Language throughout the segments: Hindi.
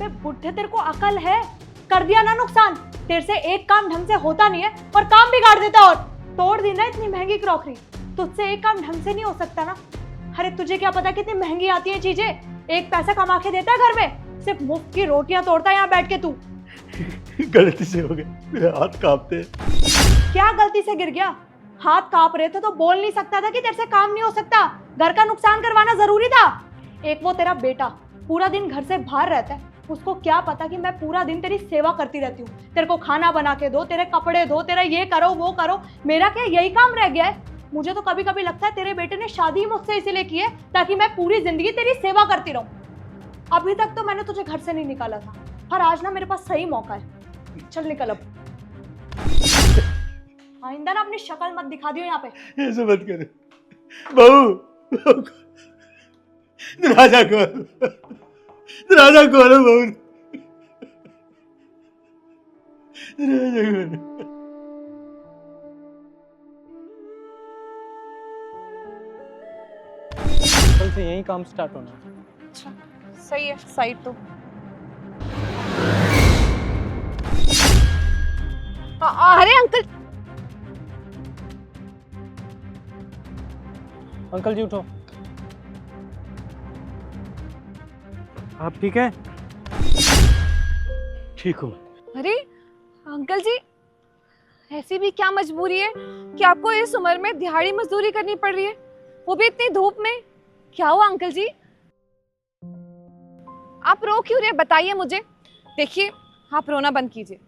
बे बुढ़े, तेरे को अकल है? कर दिया ना नुकसान, तेरे से एक काम ढंग से होता नहीं है और काम बिगाड़ देता, और तोड़ दी ना इतनी महंगी क्रॉकरी। तुझसे एक काम ढंग से नहीं हो सकता ना। अरे तुझे क्या पता कितनी महंगी आती है चीजें? एक पैसा कमा के देता है घर में, सिर्फ मुफ्त की रोटियां तोड़ता है यहाँ बैठ के तू। गलती से हो गया, मेरे हाथ कांपते हैं। क्या गलती से गिर गया? हाथ कांप रहे थे तो बोल नहीं सकता था कि तेरे से काम नहीं हो सकता? घर का नुकसान करवाना जरूरी था? एक वो तेरा बेटा पूरा दिन घर से बाहर रहता है, उसको क्या पता कि मैं पूरा दिन तेरी सेवा करती रहती हूँ, तेरे को खाना बना के दो, तेरे कपड़े धो, तेरा ये करो वो करो। मेरा क्या यही काम रह गया है? मुझे तो कभी कभी लगता है तेरे बेटे ने शादी मुझसे इसीलिए की है ताकि मैं पूरी जिंदगी तेरी सेवा करती रहूं। अभी तक तो मैंने तुझे घर से नहीं निकाला था, पर आज ना मेरे पास सही मौका है। चल निकल अब, आइंदा ना अपनी शक्ल मत दिखा दियो यहाँ पे। ऐसे मत करो बहू, दरवाजा खोल, दरवाजा खोलो बहू, दरवाजा खोलो। कल से यही काम स्टार्ट होना है। अच्छा सही है, साइड तो अरे अंकल। अंकल जी उठो। आप ठीक है? ठीक हूँ। अरे अंकल जी, ऐसी भी क्या मजबूरी है कि आपको इस उम्र में दिहाड़ी मजदूरी करनी पड़ रही है, वो भी इतनी धूप में? क्या हुआ अंकल जी? आप रो क्यों रहे, बताइए मुझे। देखिए आप रोना बंद कीजिए,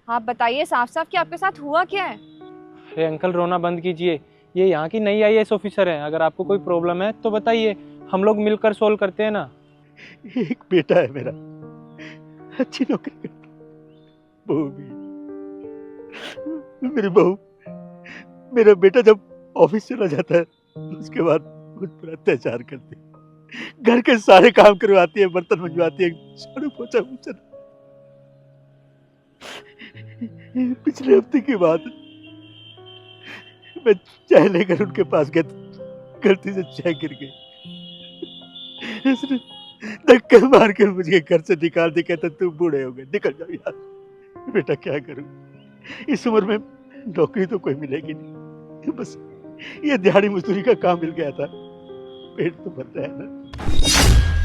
आप बताइए साफ साफ कि आपके साथ हुआ क्या है। अरे अंकल रोना बंद कीजिए, ये यहाँ की नई IAS ऑफिसर है, अगर आपको कोई प्रॉब्लम है तो बताइए, हम लोग मिलकर सोल्व करते हैं ना। एक बेटा है मेरा, अच्छी नौकरी करता, बहू भी। मेरी बहू, मेरा बेटा जब ऑफिस चला जाता है उसके बाद मुझ पर अत्याचार करती है, घर के सारे काम करवाती है, बर्तन मंजवाती है, झाड़ू पोछा पूछा। पिछले हफ्ते की बात है, मैं चाय लेकर उनके पास गया तो गलती से चाय गिर गई। इसने धक्का मार के मुझे घर से निकाल दिया, कहता तू बूढ़े हो गए, निकल जाओ यार। बेटा क्या करूं, इस उम्र में नौकरी तो कोई मिलेगी नहीं, बस ये दिहाड़ी मजदूरी का काम मिल गया था, पेट तो भर रहा है ना।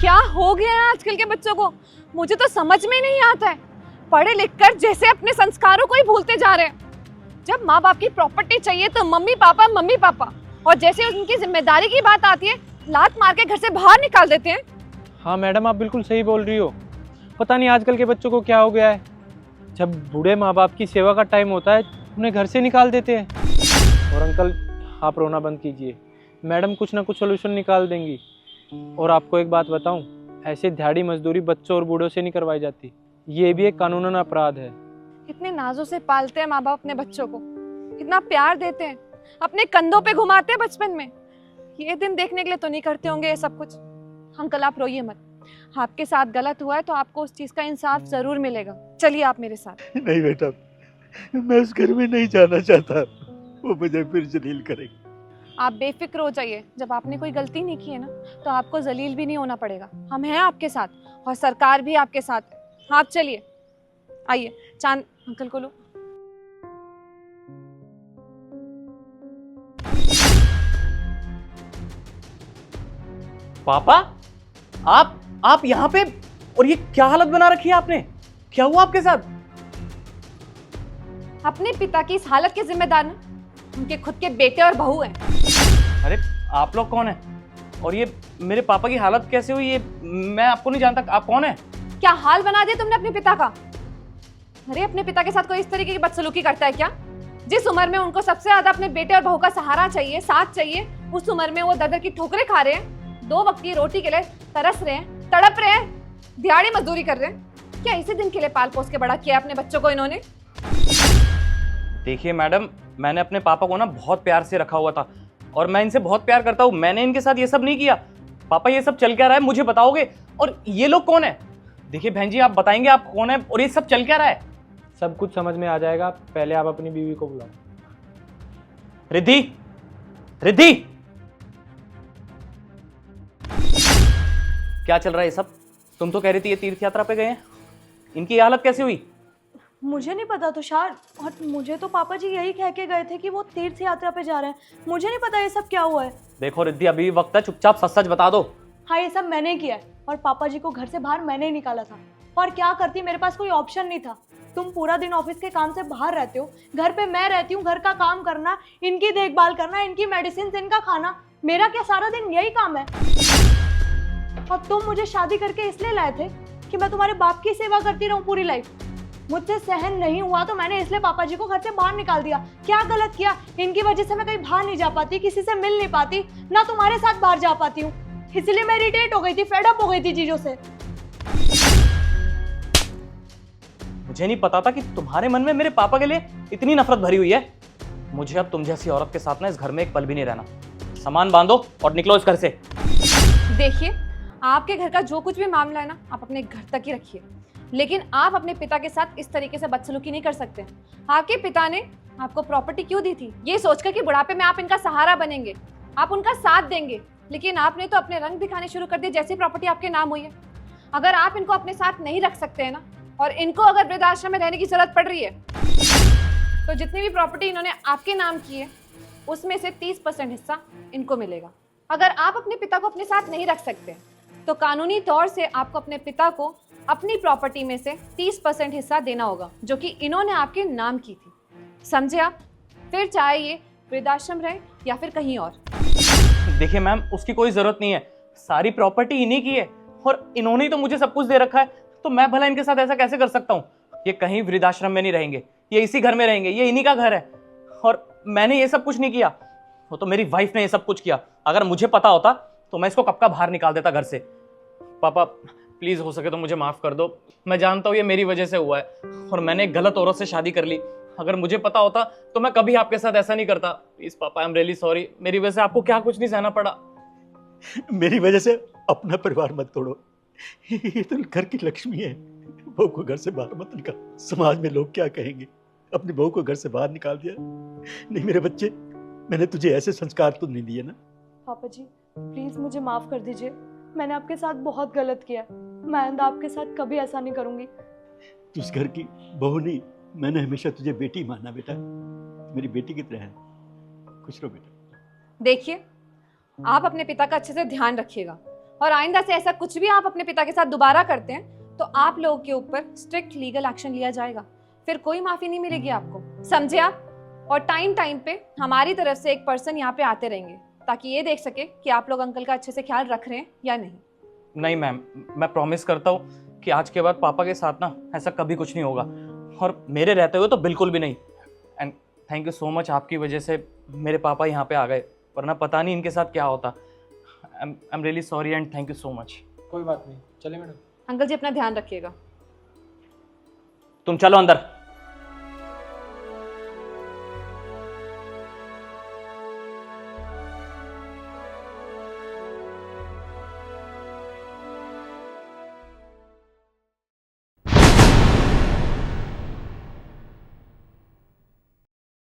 क्या हो गया है आजकल के बच्चों को, मुझे तो समझ में नहीं आता है। पढ़े लिख कर जैसे अपने संस्कारों को ही भूलते जा रहे हैं। जब माँ बाप की प्रॉपर्टी चाहिए तो मम्मी पापा, और जैसे उनकी जिम्मेदारी की बात आती है लात मार के घर से बाहर निकाल देते हैं। हाँ मैडम आप बिल्कुल सही बोल रही हो, पता नहीं आजकल के बच्चों को क्या हो गया है, जब बूढ़े माँ बाप की सेवा का टाइम होता है उन्हें घर से निकाल देते हैं। और अंकल आप रोना बंद कीजिए, मैडम कुछ ना कुछ सोल्यूशन निकाल देंगी। और आपको एक बात बताऊं, ऐसे दिहाड़ी मजदूरी बच्चों और बूढ़ों से नहीं करवाई जाती, ये भी एक कानूनन अपराध है। इतने नाजों से पालते हैं माँ बाप अपने बच्चों को, इतना प्यार देते हैं, अपने कंधों पे घुमाते हैं बचपन में, ये दिन देखने के लिए तो नहीं करते होंगे ये सब कुछ। अंकल आप रोइए मत, आपके साथ गलत हुआ है तो आपको उस चीज का इंसाफ जरूर मिलेगा। चलिए आप मेरे साथ। नहीं बेटा, मैं उस घर में नहीं जाना चाहता, वो मुझे फिर जलील करेगी। आप बेफिक्र हो जाइए, जब आपने कोई गलती नहीं की है ना तो आपको जलील भी नहीं होना पड़ेगा। हम हैं आपके साथ और सरकार भी आपके साथ है। आप चलिए, आइए। चांद अंकल को लो। पापा आप यहाँ पे, और ये क्या हालत बना रखी है आपने, क्या हुआ आपके साथ? अपने पिता की इस हालत के जिम्मेदार ना उनके खुद के बेटे और बहू हैं। अरे आप लोग कौन हैं? और ये मेरे पापा की हालत कैसे हुई, ये मैं आपको नहीं जानता, आप कौन हैं? क्या हाल बना दिया तुमने अपने पिता का? अरे अपने पिता के साथ कोई इस तरीके की बदसलूकी करता है क्या? जिस उम्र में उनको सबसे ज्यादा अपने बेटे और बहू का सहारा चाहिए, साथ चाहिए, उस उम्र में वो दर दर की ठोकरें खा रहे हैं, 2 वक्त की रोटी के लिए तरस रहे हैं, तड़प रहे हैं, दिहाड़ी मजदूरी कर रहे हैं। क्या इसी दिन के लिए पाल पोस के बड़ा किया अपने बच्चों को इन्होंने? देखिए मैडम, मैंने अपने पापा को ना बहुत प्यार से रखा हुआ था और मैं इनसे बहुत प्यार करता हूँ, मैंने इनके साथ ये सब नहीं किया। पापा ये सब चल क्या रहा है मुझे बताओगे? और ये लोग कौन है? देखिए बहन जी आप बताएंगे आप कौन है और ये सब चल क्या रहा है? सब कुछ समझ में आ जाएगा, पहले आप अपनी बीवी को बुलाओ। रिद्धि, रिद्धि, क्या चल रहा है ये सब? तुम तो कह रही थी ये तीर्थ यात्रा पे गए हैं, इनकी ये हालत कैसे हुई? मुझे नहीं पता तुषार, और मुझे तो पापा जी यही कह के गए थे कि वो तीर्थ यात्रा पे जा रहे हैं। मुझे नहीं पता ये सब क्या हुआ है। देखो रिद्धि, अभी भी वक्त है, चुपचाप सच सच बता दो। हाँ, ये सब मैंने किया है और पापा जी को घर से बाहर मैंने ही निकाला था। और क्या करती, मेरे पास कोई ऑप्शन नहीं था। तुम पूरा दिन ऑफिस के काम से बाहर रहते हो, घर पे मैं रहती हूँ, घर का काम करना, इनकी देखभाल करना, इनकी मेडिसिन, इनका खाना, मेरा क्या सारा दिन यही काम है। और तुम मुझे शादी करके इसलिए लाए थे कि मैं तुम्हारे बाप की सेवा करती रहूं पूरी लाइफ। मुझसे सहन नहीं हुआ तो मैंने इसलिए पापा जी को घर से बाहर निकाल दिया। क्या गलत किया? इनकी वजह से मैं कहीं बाहर नहीं जा पाती, किसी से मिल नहीं पाती, ना तुम्हारे साथ बाहर जा पाती हूँ। इसलिए मैं इरिटेट हो गई थी, फेड अप हो गई थी चीजों से। मुझे नहीं पता था कि तुम्हारे मन में मेरे पापा के लिए इतनी नफरत भरी हुई है। मुझे अब तुम जैसी औरत के साथ ना इस घर में एक पल भी नहीं रहना। सामान बांधो और निकलो इस घर से। देखिए, आपके घर का जो कुछ भी मामला है ना, आप अपने घर तक ही रखिए, लेकिन आप अपने पिता के साथ इस तरीके से बदसलूकी नहीं कर सकते। आपके पिता ने आपको प्रॉपर्टी क्यों दी थी? ये सोचकर कि बुढ़ापे में आप इनका सहारा बनेंगे, आप उनका साथ देंगे, लेकिन आपने तो अपने रंग दिखाने शुरू कर दिए जैसी प्रॉपर्टी आपके नाम हुई है। अगर आप इनको अपने साथ नहीं रख सकते हैं ना, और इनको अगर वृद्धाश्रम में रहने की जरूरत पड़ रही है, तो जितनी भी प्रॉपर्टी इन्होंने आपके नाम की है उसमें से 30% हिस्सा इनको मिलेगा। अगर आप अपने पिता को अपने साथ नहीं रख सकते तो कानूनी तौर से आपको अपने पिता को अपनी प्रॉपर्टी में से 30% हिस्सा देना होगा, जो कि इन्होंने आपके नाम की थी। समझे आप? फिर चाहे ये वृद्धाश्रम रहे या फिर कहीं और। देखिए मैम, उसकी कोई जरूरत नहीं है। सारी प्रॉपर्टी इन्हीं की है और इन्होंने ही तो मुझे सब कुछ दे रखा है, तो मैं भला इनके साथ ऐसा कैसे कर सकता हूँ? ये कहीं वृद्धाश्रम में नहीं रहेंगे, ये इसी घर में रहेंगे, ये इन्हीं का घर है। और मैंने ये सब कुछ नहीं किया, वो तो मेरी वाइफ ने ये सब कुछ किया। अगर मुझे पता होता तो मैं इसको कब का बाहर निकाल देता घर से। पापा प्लीज, हो सके तो मुझे माफ कर दो। मैं जानता हूँ ये मेरी वजह से हुआ है और मैंने एक गलत औरत से शादी कर ली। अगर मुझे पता होता तो मैं कभी आपके साथ ऐसा नहीं करता। प्लीज पापा, आई एम रियली सॉरी। मेरी वजह से आपको क्या कुछ नहीं सहना पड़ा। मेरी वजह से अपना परिवार मत तोड़ो। ये तो घर की लक्ष्मी है। बहू को घर से बाहर मत निकाल। समाज में लोग क्या कहेंगे? अपनी बहू को घर से बाहर निकाल दिया। नहीं मेरे बच्चे, मैंने तुझे ऐसे संस्कार तो नहीं दिए ना। पापा जी प्लीज मुझे माफ कर दीजिए, मैंने आपके साथ बहुत गलत किया। मैं आइंदा आपके साथ कभी ऐसा नहीं करूंगी। तू इस घर की बहू नहीं, मैंने हमेशा तुझे बेटी माना बेटा। मेरी बेटी की तरह है। खुश रहो बेटा। देखिए, आप अपने पिता का अच्छे से ध्यान रखिएगा, और आइंदा से ऐसा कुछ भी आप अपने पिता के साथ दोबारा करते हैं तो आप लोगों के ऊपर स्ट्रिक्ट लीगल एक्शन लिया जाएगा। फिर कोई माफी नहीं मिलेगी आपको, समझे आप? और टाइम टाइम पे हमारी तरफ से एक पर्सन यहाँ पे आते रहेंगे ताकि ये देख सके कि आप लोग अंकल का अच्छे से ख्याल रख रहे हैं या नहीं। नहीं मैम, मैं प्रॉमिस करता हूँ कि आज के बाद पापा के साथ ना ऐसा कभी कुछ नहीं होगा, और मेरे रहते हुए तो बिल्कुल भी नहीं। And thank you so much, आपकी वजह से मेरे पापा यहाँ पे आ गए, वरना पता नहीं इनके साथ क्या होता। I am really sorry and thank you so much. कोई बात नहीं, चले मैडम। अंकल जी अपना ध्यान रखिएगा। तुम चलो अंदर।